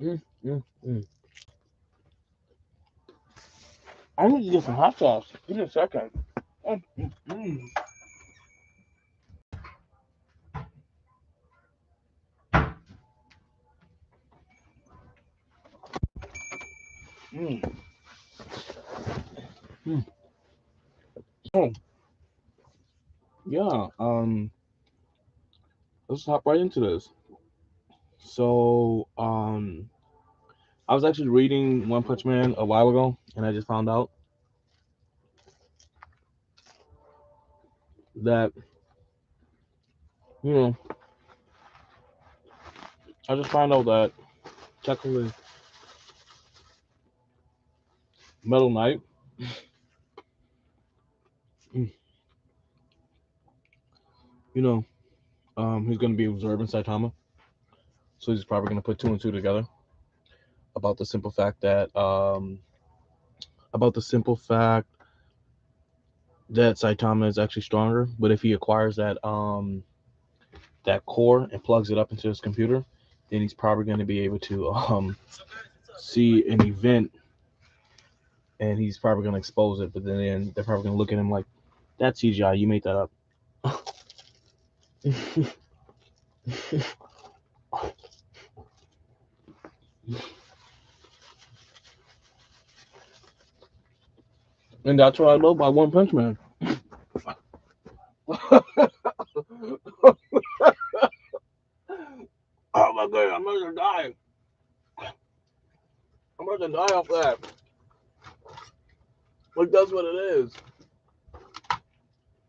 Mm, mm, mm. I need to get some hot sauce. Give me a second. Mm, mm, mm. Mm, mm. Oh, yeah. Let's hop right into this. So, I was actually reading One Punch Man a while ago, and I just found out that you know, I just found out that technically Metal Knight, mm, you know, he's gonna be observing Saitama, so he's probably gonna put two and two together about the simple fact that about the simple fact that Saitama is actually stronger. But if he acquires that core and plugs it up into his computer, then he's probably going to be able to see an event and he's probably going to expose it. But then they're probably going to look at him like, "That's CGI. You made that up." And that's what I love about One Punch Man. Oh my god, I'm gonna die. I'm gonna die off that. Like that's what it is.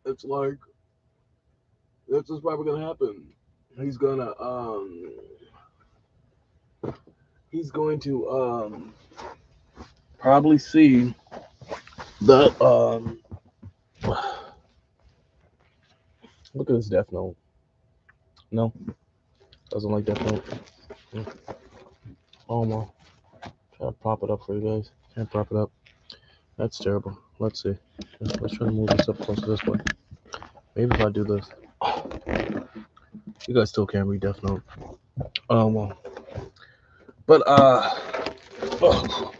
It's like this is probably gonna happen. He's gonna he's going to probably see that look at this Death Note. No, doesn't like Death Note. Mm. Oh my, try to prop it up for you guys. Can't prop it up. That's terrible. Let's see. Let's try to move this up closer this way. Maybe if I do this. You guys still can't read Death Note. Oh well. But oh,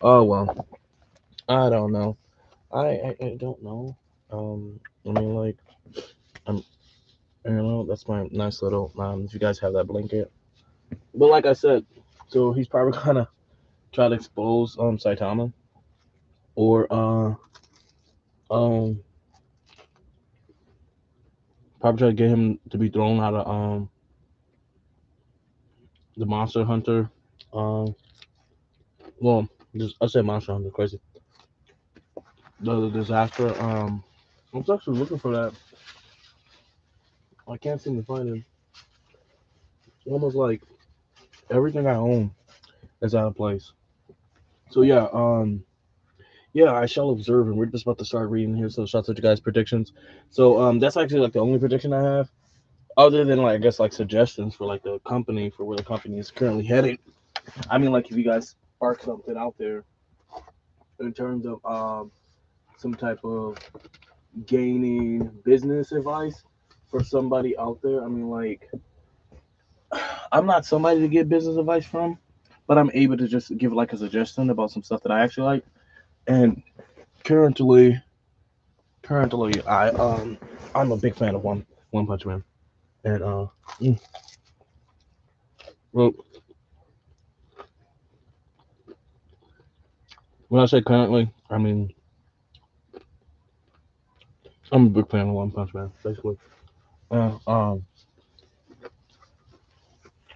oh well. I don't know. I don't know. I mean like I'm that's my nice little if you guys have that blanket. But like I said, so he's probably gonna try to expose Saitama or um probably try to get him to be thrown out of the Monster Hunter. Um well just I said Monster Hunter crazy. The disaster. I was actually looking for that. I can't seem to find it. It's almost like everything I own is out of place. So yeah, I shall observe, and we're just about to start reading here. So shout out to you guys' predictions. So that's actually like the only prediction I have, other than like I guess like suggestions for like the company for where the company is currently headed. I mean, like if you guys spark something out there in terms of some type of gaining business advice for somebody out there. I mean, like I'm not somebody to get business advice from, but I'm able to just give like a suggestion about some stuff that I actually like. And currently, currently, I'm a big fan of One Punch Man. And mm, well, when I say currently, I mean I'm a big fan of One Punch Man, basically. Uh, um,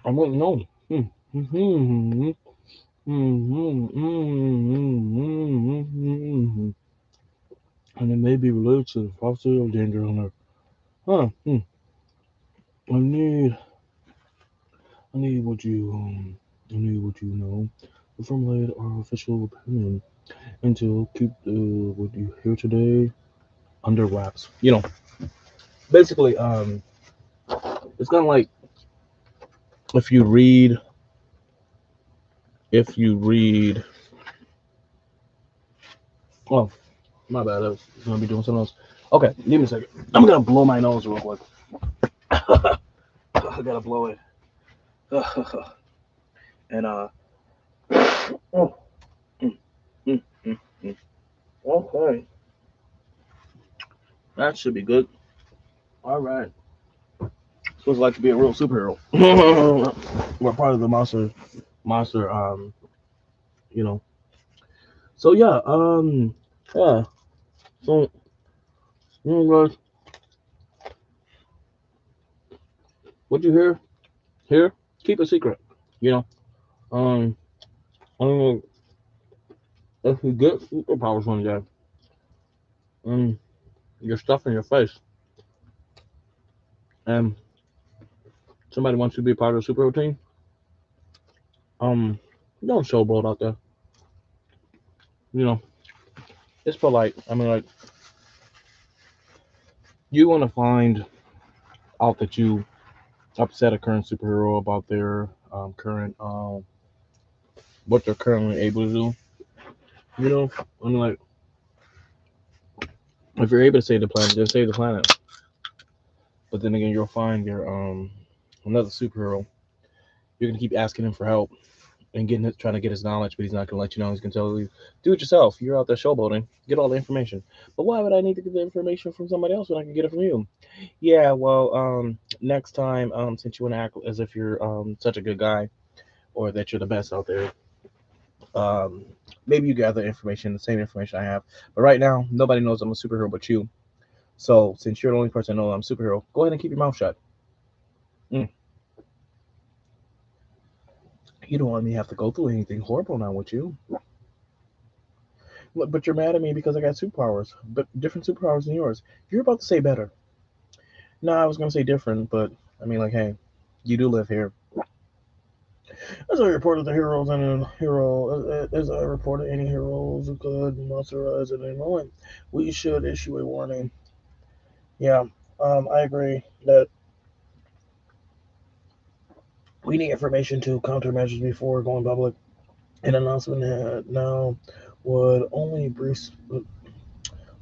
I wouldn't know. Hmm. Hmm. And it may be related to the prophecy of danger on Earth. Huh. I need, I need what you, I need what you know to formulate our official opinion and to keep what you hear today under wraps. Basically, it's kind of like if you read, if you read. Oh, my bad. I was gonna be doing something else. Okay, give me a second. I'm gonna blow my nose real quick. I gotta blow it. And oh, mm, mm, mm, mm. Okay, that should be good. All right. So it's like to be a real superhero. We're part of the monster. You know. So yeah. Yeah. So guys, what you hear here? Keep it secret. You know. Um. I don't know if you get superpowers one day, and you're stuffing your face, and somebody wants you to be part of the superhero team. Um. Don't showboat out there. You know. It's polite. I mean, like you want to find out that you upset a current superhero about their current what they're currently able to do. You know, I mean, like if you're able to save the planet, then save the planet. But then again, you'll find your another superhero. You're gonna keep asking him for help and trying to get his knowledge, but he's not gonna let you know. He's gonna tell you, do it yourself. You're out there showboating. Get all the information. But why would I need to get the information from somebody else when I can get it from you? Yeah, well, next time, since you want to act as if you're such a good guy or that you're the best out there, um, maybe you gather information, the same information I have. But right now, nobody knows I'm a superhero but you. So since you're the only person that knows I'm a superhero, go ahead and keep your mouth shut. Mm. You don't want me to have to go through anything horrible now with you. But you're mad at me because I got superpowers, but different superpowers than yours. You're about to say better. No, I was gonna say different, but I mean, like, hey, you do live here. As I reported the heroes and a hero, as I reported any heroes who could monsterize at any moment, we should issue a warning. Yeah, I agree that we need information to countermeasures before going public. An announcement now would only brief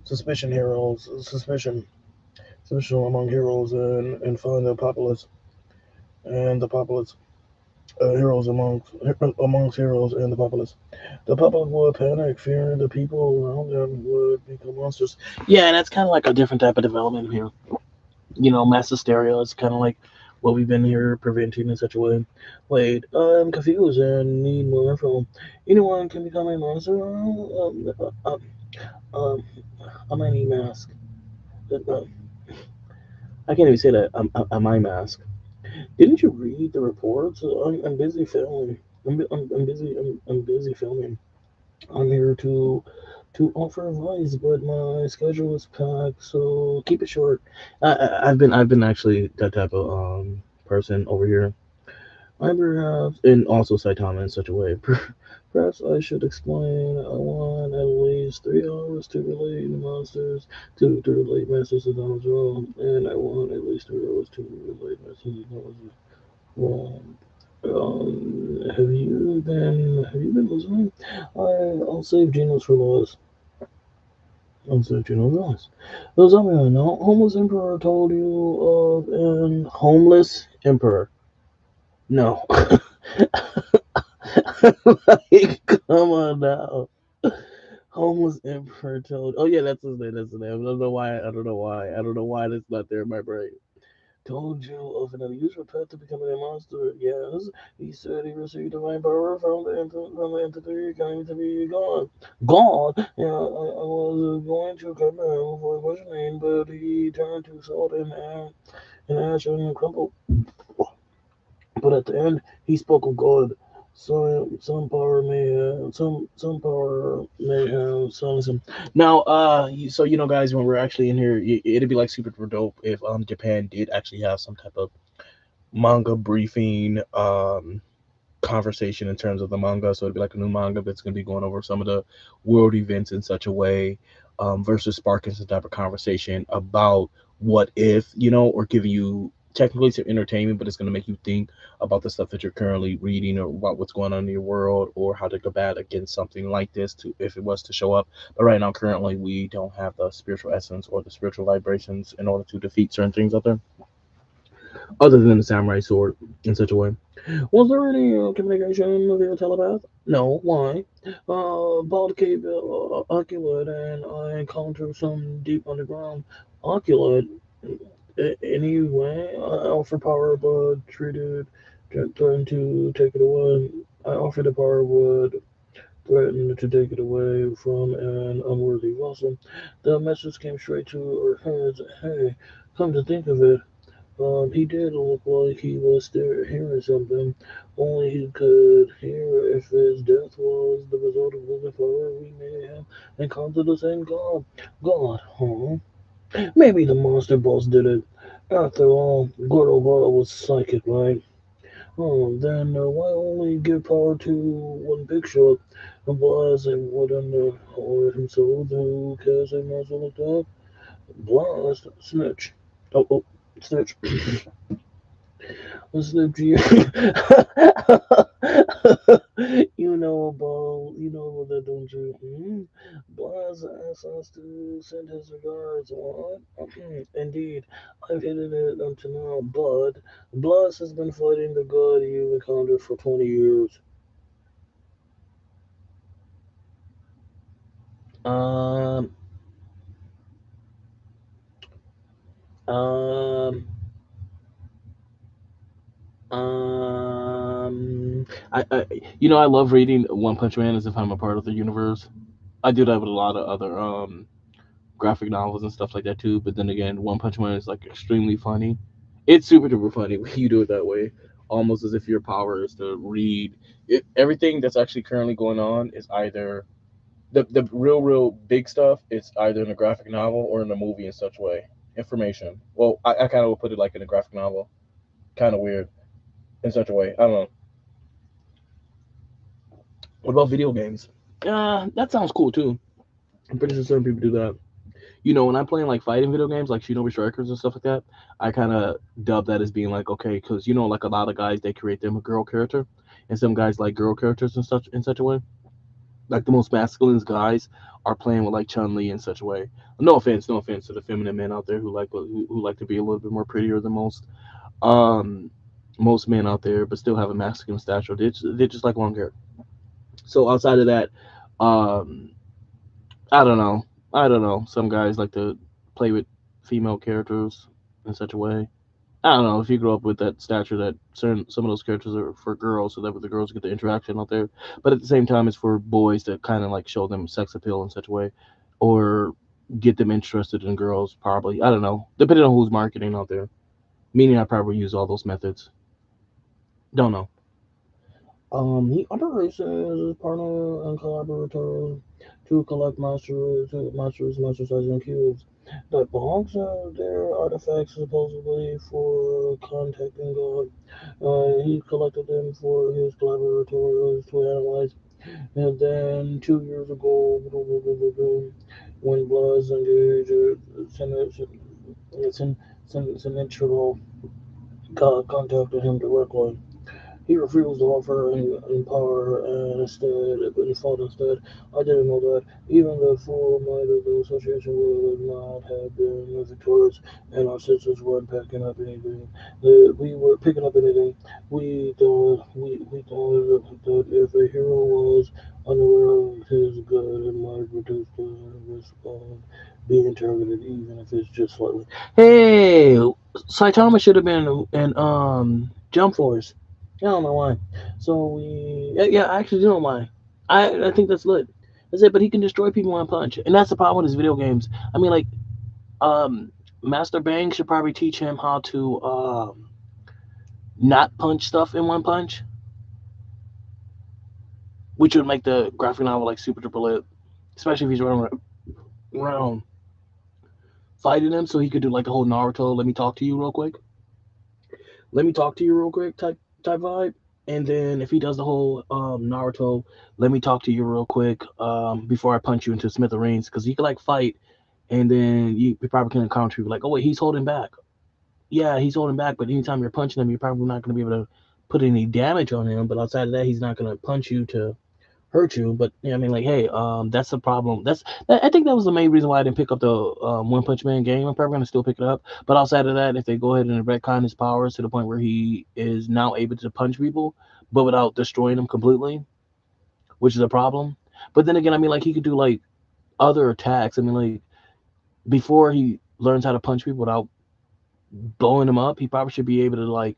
suspicion among heroes and find the populace and the populace heroes amongst heroes and the populace. The public would panic, fearing the people around them would become monsters. Yeah, and that's kind of like a different type of development here. You know, mass hysteria is kind of like what we've been here preventing in such a way. Wait, I'm confused and need more info. Anyone can become a monster? Um, I might need mask. Uh, I can't even say that. I'm my mask. Didn't you read the reports? I'm busy filming. I'm busy filming. I'm here to offer advice, but my schedule is packed, so keep it short. I've been actually that type of person over here. I perhaps and also Saitama in such a way. Perhaps I should explain. I want at least 3 hours to relate monsters to relate masters to Donald Trump, and I want at least 3 hours to relate masters to Donald Trump. Have you been listening? I'll save Genos for last. I'll save Genos for last. Those of you know, homeless emperor told you of an homeless emperor. No. Like, come on now. Homeless emperor told. Oh yeah, that's his name. That's his name. I don't know why. I don't know why. I don't know why that's not there in my brain. Told you of an unusual path to becoming a monster. Yes, he said he received divine power from the entity claiming to be God. God? Yeah, I was going to come him for questioning, but he turned to salt and ash and crumpled. But at the end, he spoke of God. Some power may have silenced him. Now, so guys, when we're actually in here, it'd be like super dope if Japan did actually have some type of manga briefing conversation in terms of the manga. So it'd be like a new manga that's going to be going over some of the world events in such a way, versus sparking some type of conversation about what if, or giving you technically some entertainment, but it's going to make you think about the stuff that you're currently reading or about what's going on in your world or how to combat against something like this to if it was to show up. But right now, currently, we don't have the spiritual essence or the spiritual vibrations in order to defeat certain things out there. other than the samurai sword in such a way. Was there any communication via telepath? No. Why? Bald Cave Oculid, and I encountered some deep underground Oculid. Anyway, I offered power, but threatened to take it away. I offered the power, but threatened to take it away from an unworthy vessel. The message came straight to our heads. Hey, come to think of it, he did look like he was there hearing something. Only he could hear if his death was the result of losing power. We may have encountered the same god. God, huh? Maybe the monster boss did it. After all, Gordo Gordo was psychic, right? Oh, then why only give power to one big shot? Blaz wouldn't hold himself. Who cares a monster like that? Blast, snitch. Oh, snitch. Listen to you. You know about that, don't you? Blaz asked us to send his regards. What? Indeed, I've hidden it until now, but Blaz has been fighting the god you encountered for 20 years. Um, um, um, I love reading One Punch Man as if I'm a part of the universe. I do that with a lot of other graphic novels and stuff like that too. But then again, One Punch Man is like extremely funny. It's super duper funny when you do it that way, almost as if your power is to read it. Everything that's actually currently going on is either the real big stuff. It's either in a graphic novel or in a movie in such way. Information. Well, I kind of would put it like in a graphic novel. Kind of weird in such a way. I don't know. What about video games? That sounds cool too. I'm pretty sure certain people do that. When I'm playing like fighting video games like Shinobi Strikers and stuff like that, I kind of dub that as being like okay, because like a lot of guys they create them a girl character, and some guys like girl characters and such in such a way. Like the most masculine guys are playing with like Chun Li in such a way. No offense to the feminine men out there who like to be a little bit more prettier than um most men out there, but still have a masculine stature. They just like long hair. So outside of that, um, I don't know. I don't know. Some guys like to play with female characters in such a way. I don't know if you grow up with that stature that some of those characters are for girls, so that the girls get the interaction out there. But at the same time, it's for boys to kind of like show them sex appeal in such a way, or get them interested in girls. Probably, I don't know. Depending on who's marketing out there. Meaning, I probably use all those methods. Don't know. He operates as partner and collaborator to collect monsters, and cubes that belongs to their artifacts supposedly for contacting God. He collected them for his collaborators to analyze. And then 2 years ago, when Bloods engaged Sentinel contacted him directly. He refused to offer any power and instead. I didn't know that. Even the full might of the association would not have been victorious, and our sisters weren't picking up anything. We were picking up anything. We thought that if a hero was unaware of his good, it might reduce the risk of being targeted, even if it's just slightly. Hey, Saitama should have been in Jump Force. I don't know why. So yeah, I actually don't know why. I think that's lit. That's it. But he can destroy people in one punch, and that's the problem with his video games. I mean, like, um, Master Bang should probably teach him how to not punch stuff in one punch, which would make the graphic novel like super duper lit, especially if he's running around fighting him. So he could do like the whole Naruto. Let me talk to you real quick. Let me talk to you real quick type vibe. And then if he does the whole Naruto, let me talk to you real quick before I punch you into smithereens, because he could like fight, and then you probably can encounter people like, oh wait, he's holding back. Yeah, he's holding back, but anytime you're punching him, you're probably not going to be able to put any damage on him. But outside of that, he's not going to punch you to hurt you. But yeah, I mean, like, hey, that's the problem. I think that was the main reason why I didn't pick up the One Punch Man game. I'm probably gonna still pick it up, but outside of that, if they go ahead and retcon his powers to the point where he is now able to punch people, but without destroying them completely, which is a problem. But then again, I mean, like, he could do like other attacks. I mean, like, before he learns how to punch people without blowing them up, he probably should be able to, like,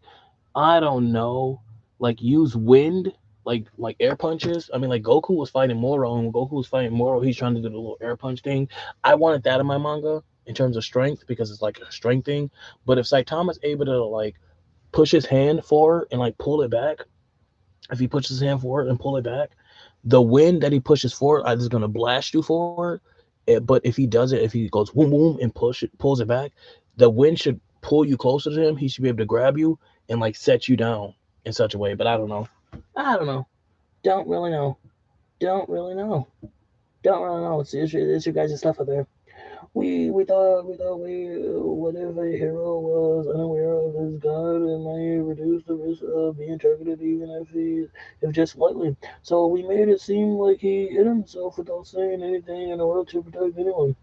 I don't know, like, use wind, like air punches. I mean, like, Goku was fighting Moro, and when Goku was fighting Moro, he's trying to do the little air punch thing. I wanted that in my manga in terms of strength because it's like a strength thing. But if Saitama's able to, like, push his hand forward and, like, pull it back, if he pushes his hand forward and pull it back, the wind that he pushes forward is gonna blast you forward. But if he does it, if he goes boom boom and pulls it back, the wind should pull you closer to him. He should be able to grab you and, like, set you down in such a way. But I don't know. I don't know. Don't really know. Don't really know. Don't really know. It's your guys' stuff out there. We what if a hero was unaware of his god and may reduce the risk of being targeted even if just slightly. So we made it seem like he hit himself without saying anything in order to protect anyone.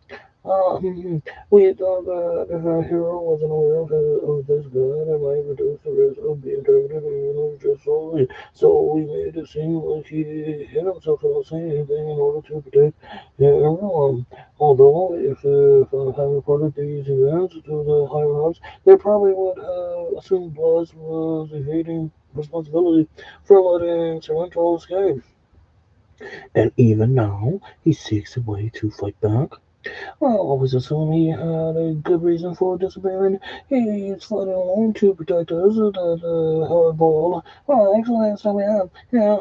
We thought that if our hero wasn't aware of this good, it might reduce the risk of being targeted even if just slowly. So we made it seem like he hit himself without saying anything in order to protect everyone. Although, if I had reported these events to the higher ups, they probably would have assumed Buzz was evading responsibility for letting Sorrento escape. And even now, he seeks a way to fight back. Well, I always assumed he had a good reason for disappearing. He's fighting alone to protect us, the hard ball. Well, actually, that's what we have. Yeah.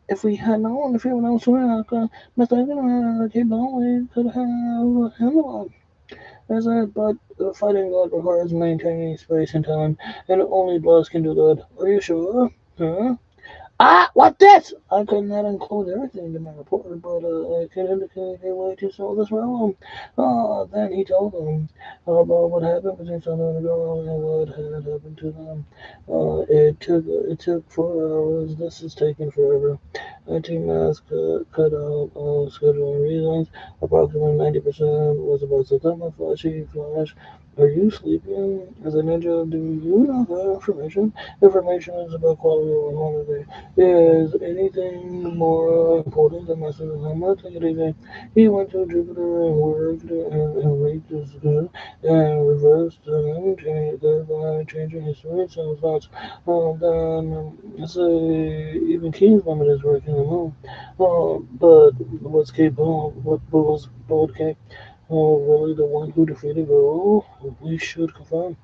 If we had known, if everyone else were mistaken, keep going, we could have handled it. As I but fighting God requires maintaining space and time, and only Blast can do that. Are you sure? Huh? What this? I could not include everything in my report, but I can indicate a way to solve this problem. Then he told them about what happened between Thunder and the girl and what had happened to them. It took 4 hours. This is taking forever. Team Mask cut out scheduling reasons. Approximately 90% was about Satama Flash. Are you sleeping? As a ninja, do you know that information? Information is about quality over quantity. Is anything more important than Master Muhammad? Take it easy. He went to Jupiter and worked and raped his good and reversed them, thereby changing history. Sounds nuts. Then, say, even King's limit is working the moon. But was Cape what was Bold Cape? Really the one who defeated Guru? We should confirm.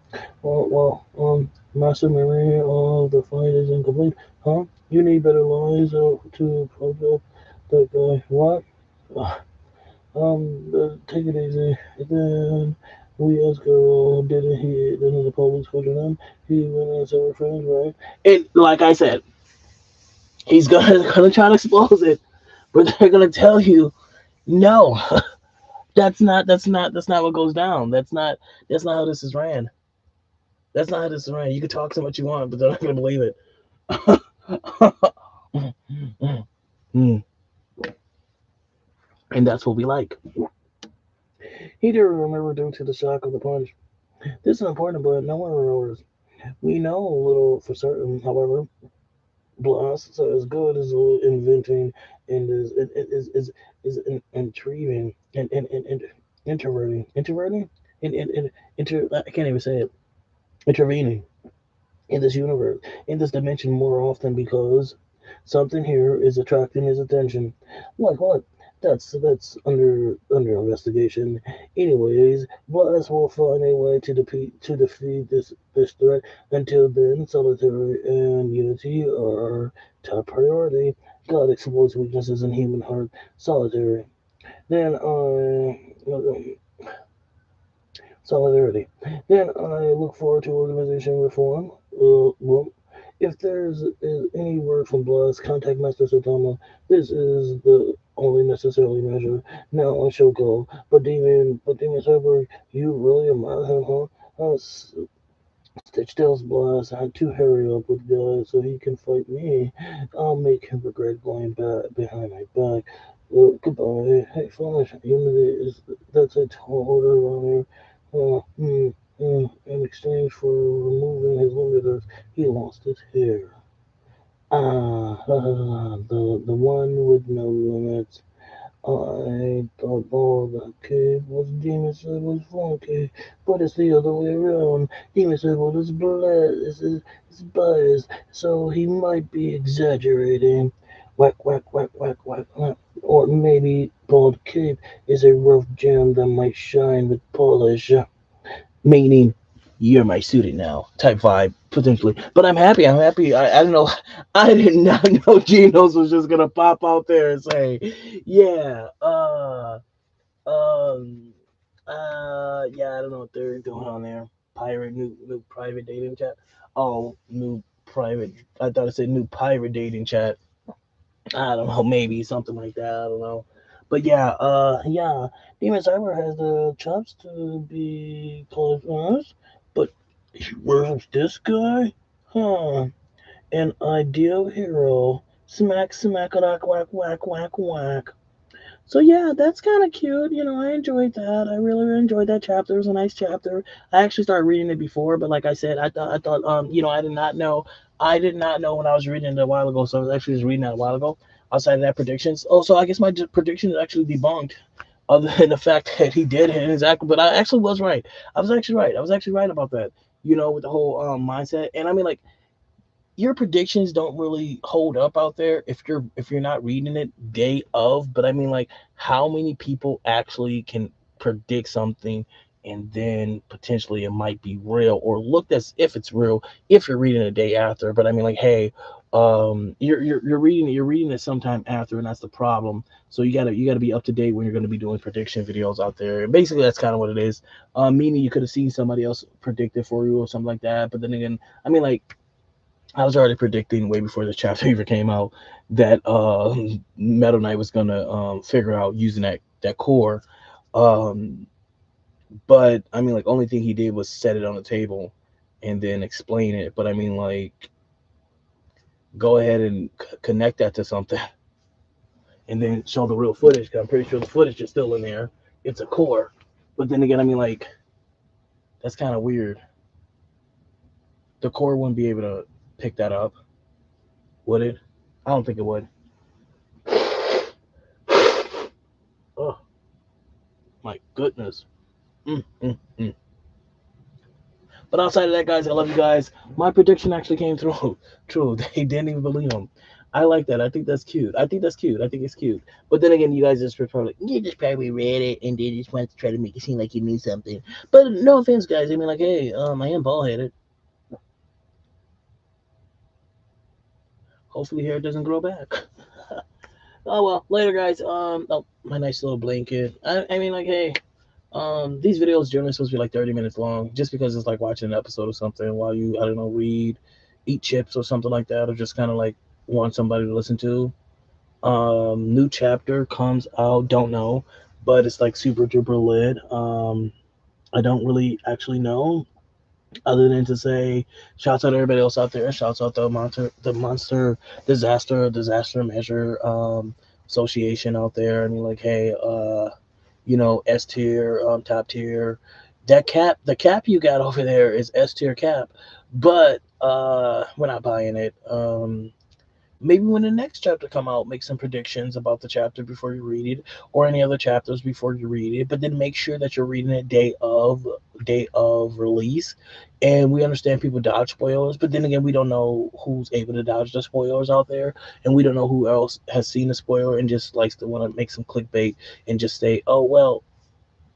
Master memory of the fight is incomplete. Huh? You need better lies to probe up that guy. What? Uh, Take it easy. Then we asked Guru, didn't the police question him? He went as our friends, right? And like I said, he's gonna try to expose it, but they're gonna tell you no. That's not what goes down. That's not how this is ran. That's not how this is ran. You can talk so much you want, but they're not gonna believe it. And that's what we like. He didn't remember due to the shock of the punch. This is important, but no one remembers. We know a little for certain, however. Blast so as good as inventing and is intriguing and introverting and I can't even say it, intervening in this universe, in this dimension more often because something here is attracting his attention. Like what? That's under investigation. Anyways, Blast will find a way to defeat this threat. Until then, solitary and unity are our top priority. God exploits weaknesses in human heart. Solitary. Then solidarity. Then I look forward to organization reform. Well, if there's any word from Blast, contact Master Satama. This is the only necessarily measure. Now I shall go. But Demon Cyborg, you really admire him, huh? Stitch tells Blast to hurry up with guys so he can fight me. I'll make him regret going back behind my back. Goodbye. Hey, Flash, Unity is that's I told her running. In exchange for removing his limiters, he lost his hair. The one with no limits. I thought all that cave was Demon Sable's flunky, but it's the other way around. Demon Sable is blessed, is biased, so he might be exaggerating. Whack, whack, whack, whack, whack, whack. Or maybe Bald Cape is a rough gem that might shine with polish. Meaning, you're my student now, type vibe, potentially. But I'm happy. I'm happy. I don't know. I did not know Genos was just gonna pop out there and say, yeah, yeah. I don't know what they're doing on there. Pirate new private dating chat. Oh, new private. I thought it said new pirate dating chat. I don't know, maybe something like that. I don't know. But yeah, Demon Cyber has the chops to be close honest, but where's this guy? Huh? An ideal hero. Smack, smack, whack, whack, whack, whack, whack. So yeah, that's kind of cute. I enjoyed that. I really enjoyed that chapter. It was a nice chapter. I actually started reading it before, but like I said, I thought, I did not know. I did not know when I was reading it a while ago. So I was actually just reading that a while ago. Outside of that predictions. Oh, so I guess my prediction is actually debunked. Other than the fact that he did hit exactly, but I actually was right. I was actually right. I was actually right about that. With the whole mindset, and I mean, like your predictions don't really hold up out there if you're not reading it day of. But I mean, like, how many people actually can predict something and then potentially it might be real or looked as if it's real if you're reading it a day after. But I mean, like, hey, you're reading it sometime after, and that's the problem. So you gotta be up to date when you're going to be doing prediction videos out there. And basically that's kind of what it is. Meaning you could have seen somebody else predict it for you or something like that. But then again, I mean, like, I was already predicting way before this chapter even came out that Metal Knight was gonna figure out using that core. Um, but I mean, like, only thing he did was set it on the table and then explain it. But I mean, like, go ahead and connect that to something and then show the real footage. Cause I'm pretty sure the footage is still in there. It's a core. But then again, I mean, like, that's kind of weird. The core wouldn't be able to pick that up, would it? I don't think it would. Oh my goodness. Mm, mm, mm. But outside of that, guys, I love you guys. My prediction actually came through. True, they didn't even believe him. I like that. I think that's cute. I think that's cute. I think it's cute. But then again, you guys just probably you just probably read it and they just wanted to try to make it seem like you knew something. But no offense, guys. I mean, like, hey, I am bald headed. Hopefully, hair doesn't grow back. Oh well, later, guys. Oh, my nice little blanket. I mean, like, hey, these videos generally supposed to be like 30 minutes long, just because it's like watching an episode or something while you, I don't know, read, eat chips or something like that, or just kind of like want somebody to listen to. New chapter comes out, don't know, but it's like super duper lit. I don't really actually know, other than to say, shouts out to everybody else out there. Shouts out the monster disaster measure association out there. I mean, like, hey, S tier, top tier. The cap you got over there is S tier cap, but we're not buying it. Maybe when the next chapter come out, make some predictions about the chapter before you read it, or any other chapters before you read it. But then make sure that you're reading it day of release. And we understand people dodge spoilers, but then again, we don't know who's able to dodge the spoilers out there, and we don't know who else has seen the spoiler and just likes to want to make some clickbait and just say, "Oh well,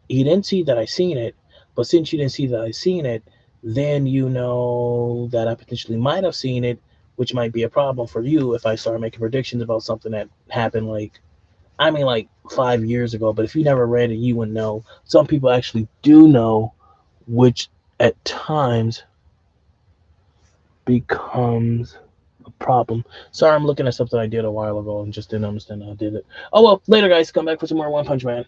you didn't see that I seen it, but since you didn't see that I seen it, then you know that I potentially might have seen it, which might be a problem for you if I start making predictions about something that happened like, I mean, like 5 years ago. But if you never read it, you wouldn't know. Some people actually do know, which at times becomes a problem. Sorry, I'm looking at something I did a while ago and just didn't understand how I did it. Oh well, later, guys. Come back for some more One Punch Man.